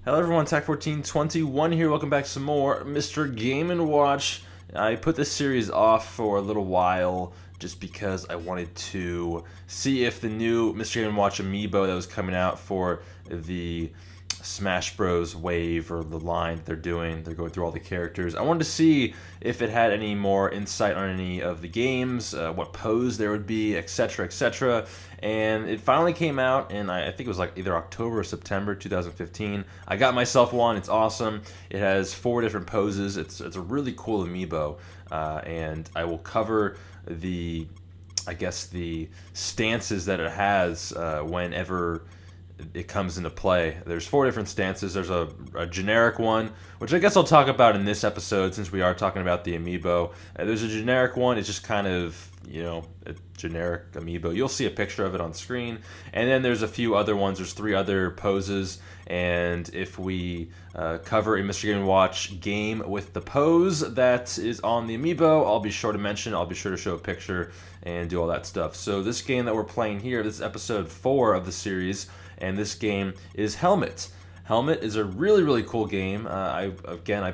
Hello everyone, Tech1421 here. Welcome back to some more Mr. Game & Watch. I put this series off for a little while just because I wanted to see if the new Mr. Game & Watch amiibo that was coming out for the Smash Bros. Wave, or the line that they're doing, they're going through all the characters. I wanted to see if it had any more insight on any of the games, what pose there would be, etc., etc. And it finally came out, and I think it was like either October or September 2015. I got myself one. It's awesome. It has 4 different poses. It's a really cool amiibo, and I will cover the stances that it has whenever it comes into play. There's 4 different stances. There's a generic one, which I guess I'll talk about in this episode since we are talking about the amiibo. There's a generic one. It's just kind of, a generic amiibo. You'll see a picture of it on screen. And then there's a few other ones. There's 3 other poses. And if we cover a Mr. Game & Watch game with the pose that is on the amiibo, I'll be sure to mention, I'll be sure to show a picture and do all that stuff. So this game that we're playing here, this is episode 4 of the series, and this game is Helmet. Helmet is a really, really cool game. I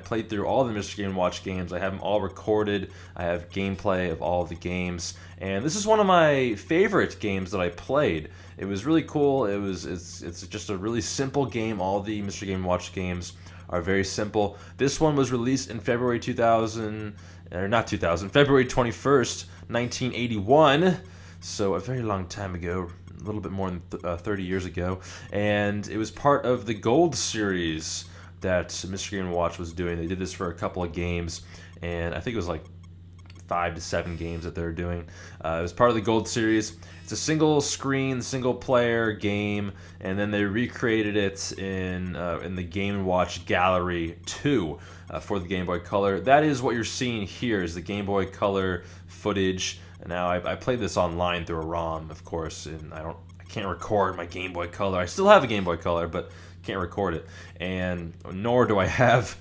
played through all the Mr. Game & Watch games. I have them all recorded. I have gameplay of all of the games, and this is one of my favorite games that I played. It was really cool. It's just a really simple game. All the Mr. Game & Watch games are very simple. This one was released in February 21st, 1981, so a very long time ago. A little bit more than 30 years ago, and it was part of the Gold series that Mr. Game & Watch was doing. They did this for a couple of games, and I think it was like 5 to 7 games that they were doing. It was part of the Gold series. It's a single screen, single player game, and then they recreated it in the Game & Watch Gallery 2 for the Game Boy Color. That is what you're seeing here, is the Game Boy Color footage. Now, I played this online through a ROM, of course, and I can't record my Game Boy Color. I still have a Game Boy Color, but can't record it. And nor do I have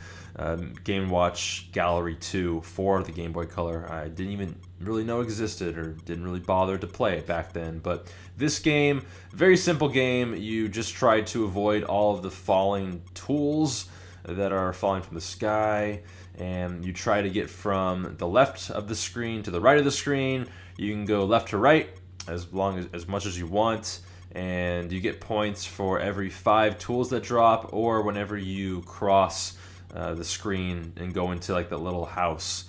Game & Watch Gallery 2 for the Game Boy Color. I didn't even really know existed, or didn't really bother to play it back then. But this game, very simple game. You just try to avoid all of the falling tools that are falling from the sky, and you try to get from the left of the screen to the right of the screen. You can go left to right as much as you want, and you get points for every 5 tools that drop, or whenever you cross the screen and go into like the little house.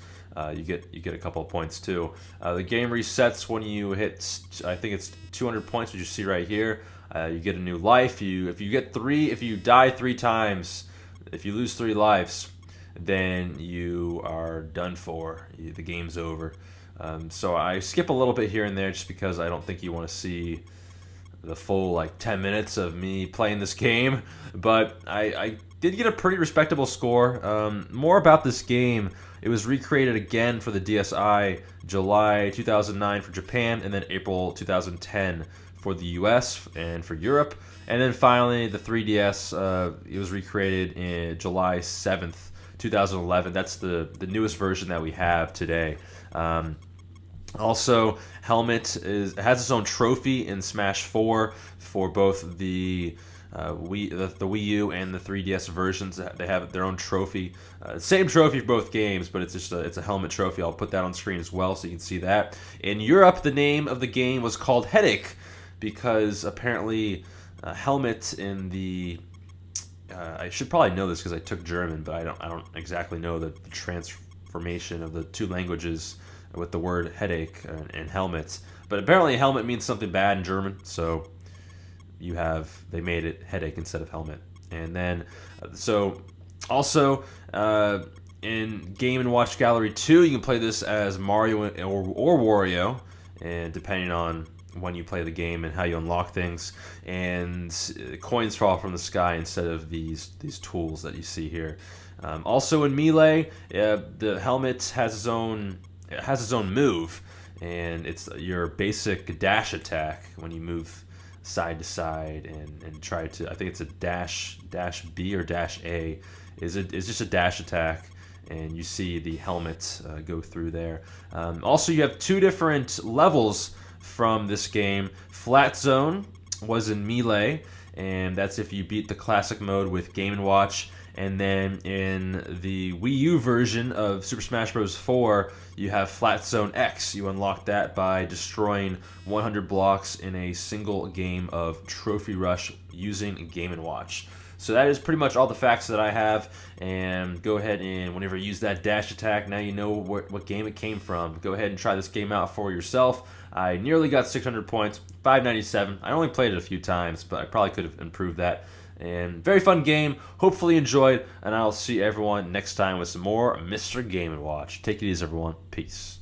You get a couple of points too. The game resets when you hit, I think it's 200 points, which you see right here. You get a new life. If you die 3 times, if you lose 3 lives, then you are done for. The game's over. So I skip a little bit here and there just because I don't think you want to see the full 10 minutes of me playing this game. But I did get a pretty respectable score. More about this game. It was recreated again for the DSi July 2009 for Japan, and then April 2010 for the US and for Europe. And then finally, the 3DS, it was recreated in July 7th, 2011. That's the newest version that we have today. Also, Helmet has its own trophy in Smash 4 for both the Wii U and the 3DS versions. They have their own trophy. Same trophy for both games, but it's a Helmet trophy. I'll put that on screen as well so you can see that. In Europe, the name of the game was called Headache because apparently Helmet in the I should probably know this because I took German, but I don't exactly know the transformation of the 2 languages with the word headache and helmet. But apparently helmet means something bad in German, so they made it headache instead of helmet. And then also in Game & Watch Gallery 2, you can play this as Mario or Wario, and depending on when you play the game and how you unlock things, and coins fall from the sky instead of these tools that you see here. Also in Melee, the helmet has its own move, and it's your basic dash attack when you move side to side and try to, I think it's a dash B or dash A, is just a dash attack, and you see the helmet go through there. Also, you have 2 different levels from this game. Flat Zone was in Melee, and that's if you beat the classic mode with Game & Watch. And then in the Wii U version of Super Smash Bros. 4, you have Flat Zone X. You unlock that by destroying 100 blocks in a single game of Trophy Rush using Game & Watch. So that is pretty much all the facts that I have, and go ahead and whenever you use that dash attack, now you know what game it came from. Go ahead and try this game out for yourself. I nearly got 600 points, 597. I only played it a few times, but I probably could have improved that. And very fun game. Hopefully enjoyed, and I'll see everyone next time with some more Mr. Game & Watch. Take it easy, everyone. Peace.